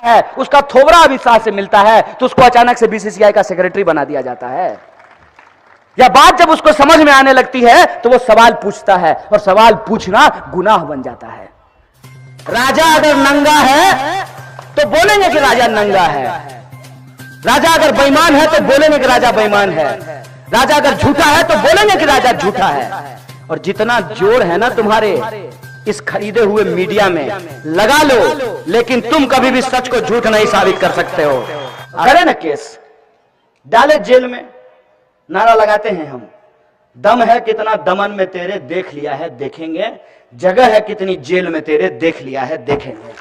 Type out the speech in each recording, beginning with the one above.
है, उसका थोबड़ा अविश्वास से मिलता है तो उसको अचानक से बीसीसीआई का सेक्रेटरी बना दिया जाता है। या बात जब उसको समझ में आने लगती है तो वो सवाल पूछता है और सवाल पूछना गुनाह बन जाता है। राजा अगर नंगा है तो बोलेंगे कि राजा नंगा है, राजा अगर बेईमान है तो बोलेंगे कि राजा बेईमान है, राजा अगर झूठा है तो बोलेंगे कि राजा झूठा है। और जितना जोर है ना तुम्हारे इस खरीदे हुए मीडिया में, लगा लो, लेकिन तुम कभी भी सच को झूठ नहीं साबित कर सकते हो। अरे ना केस डाले जेल में, नारा लगाते हैं हम, दम है कितना दमन में तेरे देख लिया है देखेंगे, जगह है कितनी जेल में तेरे देख लिया है देखेंगे।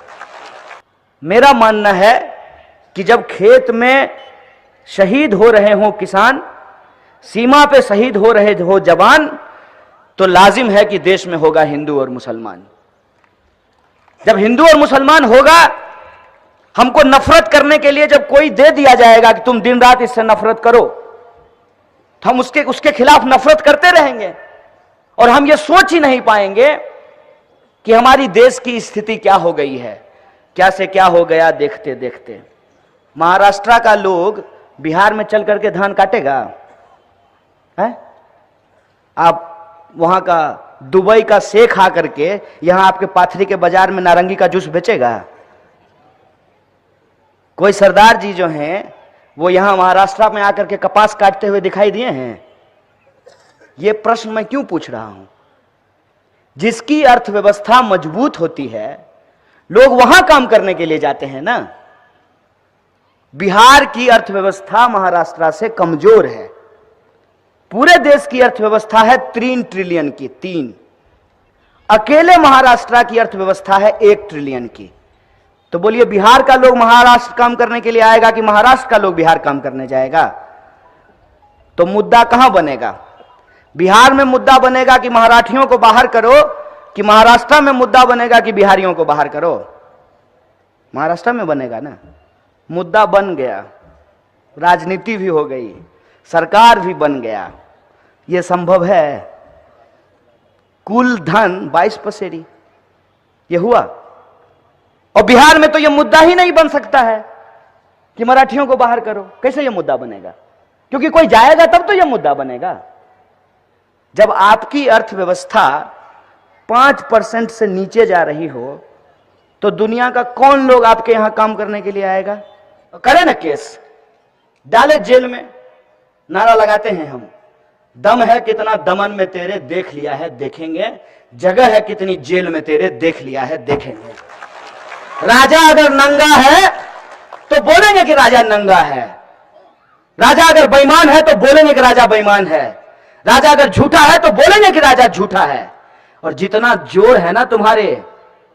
मेरा मानना है कि जब खेत में शहीद हो रहे हो किसान, सीमा पे शहीद हो रहे हो जवान, तो लाजिम है कि देश में होगा हिंदू और मुसलमान। जब हिंदू और मुसलमान होगा, हमको नफरत करने के लिए जब कोई दे दिया जाएगा कि तुम दिन रात इससे नफरत करो, तो हम उसके खिलाफ नफरत करते रहेंगे और हम ये सोच ही नहीं पाएंगे कि हमारी देश की स्थिति क्या हो गई है, क्या से क्या हो गया देखते देखते। महाराष्ट्र का लोग बिहार में चल करके धान काटेगा है? आप वहां का दुबई का शेख आकर के यहां आपके पाथरी के बाजार में नारंगी का जूस बेचेगा? कोई सरदार जी जो हैं वो यहां महाराष्ट्र में आकर के कपास काटते हुए दिखाई दिए हैं? ये प्रश्न मैं क्यों पूछ रहा हूं? जिसकी अर्थव्यवस्था मजबूत होती है लोग वहां काम करने के लिए जाते हैं ना। बिहार की अर्थव्यवस्था महाराष्ट्र से कमजोर है। पूरे देश की अर्थव्यवस्था है 3 ट्रिलियन की, 3। अकेले महाराष्ट्र की अर्थव्यवस्था है 1 ट्रिलियन की। तो बोलिए बिहार का लोग महाराष्ट्र काम करने के लिए आएगा कि महाराष्ट्र का लोग बिहार काम करने जाएगा? तो मुद्दा कहां बनेगा? बिहार में मुद्दा बनेगा कि मराठियों को बाहर करो, कि महाराष्ट्र में मुद्दा बनेगा कि बिहारियों को बाहर करो? महाराष्ट्र में बनेगा ना। मुद्दा बन गया, राजनीति भी हो गई, सरकार भी बन गया, यह संभव है। कुल धन 22 पसेरी, यह हुआ। और बिहार में तो यह मुद्दा ही नहीं बन सकता है कि मराठियों को बाहर करो। कैसे यह मुद्दा बनेगा? क्योंकि कोई जाएगा तब तो यह मुद्दा बनेगा। जब आपकी अर्थव्यवस्था 5% से नीचे जा रही हो तो दुनिया का कौन लोग आपके यहां काम करने के लिए आएगा? करे ना केस, डाले जेल में, नारा लगाते हैं हम, दम है कितना दमन में तेरे देख लिया है देखेंगे, जगह है कितनी जेल में तेरे देख लिया है देखेंगे। राजा अगर नंगा है तो बोलेंगे कि राजा नंगा है, राजा अगर बेईमान है तो बोलेंगे कि राजा बेईमान है, राजा अगर झूठा है तो बोलेंगे कि राजा झूठा है। और जितना जोर है ना तुम्हारे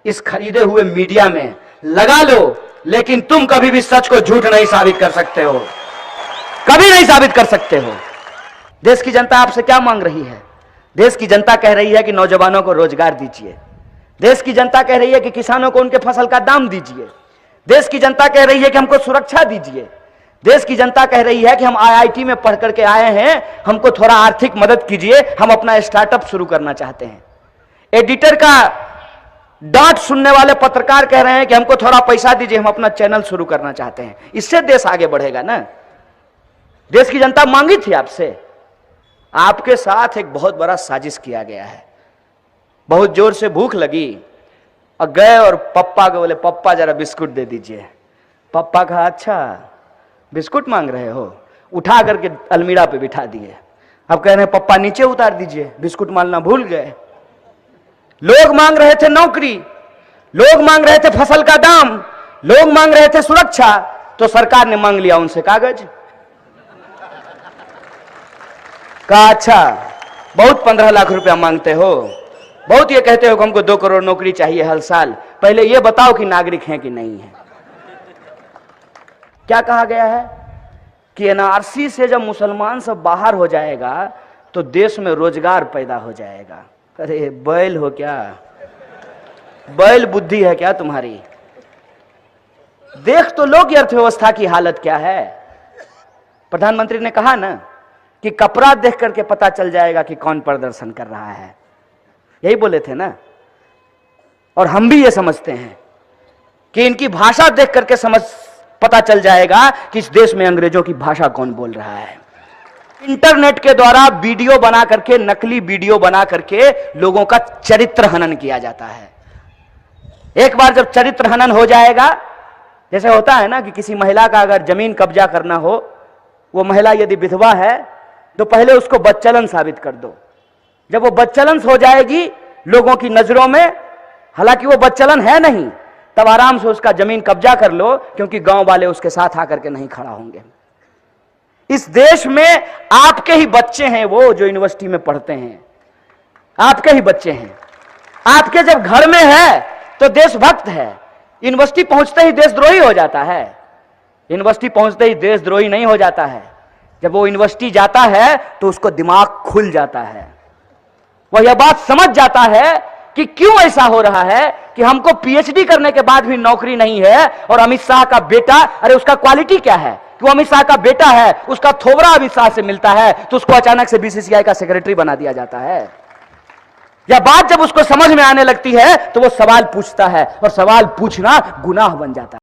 इस खरीदे हुए मीडिया में, लगा लो, लेकिन तुम कभी भी सच को झूठ नहीं साबित कर सकते हो, कभी नहीं साबित कर सकते हो। देश की जनता आपसे क्या मांग रही है? देश की जनता कह रही है कि नौजवानों को रोजगार दीजिए। देश की जनता कह रही है कि किसानों को उनके फसल का दाम दीजिए। देश की जनता कह रही है कि हमको सुरक्षा दीजिए। देश की जनता कह रही है कि हम आईआईटी में पढ़ करके आए हैं, हमको थोड़ा आर्थिक मदद कीजिए, हम अपना स्टार्टअप शुरू करना चाहते हैं। एडिटर का डांट सुनने वाले पत्रकार कह रहे हैं कि हमको थोड़ा पैसा दीजिए, हम अपना चैनल शुरू करना चाहते हैं। इससे देश आगे बढ़ेगा ना। देश की जनता मांगी थी आपसे। आपके साथ एक बहुत बड़ा साजिश किया गया है। बहुत जोर से भूख लगी और गए और पप्पा को बोले, पप्पा जरा बिस्कुट दे दीजिए। पप्पा कहा, अच्छा बिस्कुट मांग रहे हो? उठा करके अलमीरा पे बिठा दिए। अब कह रहे हैं पप्पा नीचे उतार दीजिए, बिस्कुट मांगना भूल गए। लोग मांग रहे थे नौकरी, लोग मांग रहे थे फसल का दाम, लोग मांग रहे थे सुरक्षा, तो सरकार ने मांग लिया उनसे कागज। कहा, अच्छा बहुत 15 लाख रुपया मांगते हो, बहुत ये कहते हो कि हमको 2 करोड़ नौकरी चाहिए हर साल, पहले ये बताओ कि नागरिक हैं कि नहीं है। क्या कहा गया है कि एनआरसी से जब मुसलमान सब बाहर हो जाएगा तो देश में रोजगार पैदा हो जाएगा। अरे बैल हो क्या? बैल बुद्धि है क्या तुम्हारी? देख तो लो कि अर्थव्यवस्था की हालत क्या है। प्रधानमंत्री ने कहा ना कि कपड़ा देख करके पता चल जाएगा कि कौन प्रदर्शन कर रहा है, यही बोले थे ना। और हम भी ये समझते हैं कि इनकी भाषा देख करके पता चल जाएगा कि इस देश में अंग्रेजों की भाषा कौन बोल रहा है। इंटरनेट के द्वारा वीडियो बना करके, नकली वीडियो बना करके लोगों का चरित्र हनन किया जाता है। एक बार जब चरित्र हनन हो जाएगा, जैसे होता है ना कि किसी महिला का अगर जमीन कब्जा करना हो, वो महिला यदि विधवा है तो पहले उसको बच्चलन साबित कर दो। जब वो बच्चलन हो जाएगी लोगों की नजरों में, हालांकि वो बच्चलन है नहीं, तब आराम से उसका जमीन कब्जा कर लो, क्योंकि गांव वाले उसके साथ आकर के नहीं खड़ा होंगे। इस देश में आपके ही बच्चे हैं वो जो यूनिवर्सिटी में पढ़ते हैं, आपके ही बच्चे हैं। आपके जब घर में है तो देशभक्त है, यूनिवर्सिटी पहुंचते ही देशद्रोही हो जाता है। यूनिवर्सिटी पहुंचते ही देशद्रोही नहीं हो जाता है। जब वो यूनिवर्सिटी जाता है तो उसको दिमाग खुल जाता है, वह यह बात समझ जाता है कि क्यों ऐसा हो रहा है कि हमको पीएचडी करने के बाद भी नौकरी नहीं है, और अमित शाह का बेटा, अरे उसका क्वालिटी क्या है कि वो अमित शाह का बेटा है, उसका थोबड़ा अमित शाह से मिलता है, तो उसको अचानक से बीसीसीआई का सेक्रेटरी बना दिया जाता है। यह बात जब उसको समझ में आने लगती है तो वो सवाल पूछता है, और सवाल पूछना गुनाह बन जाता है।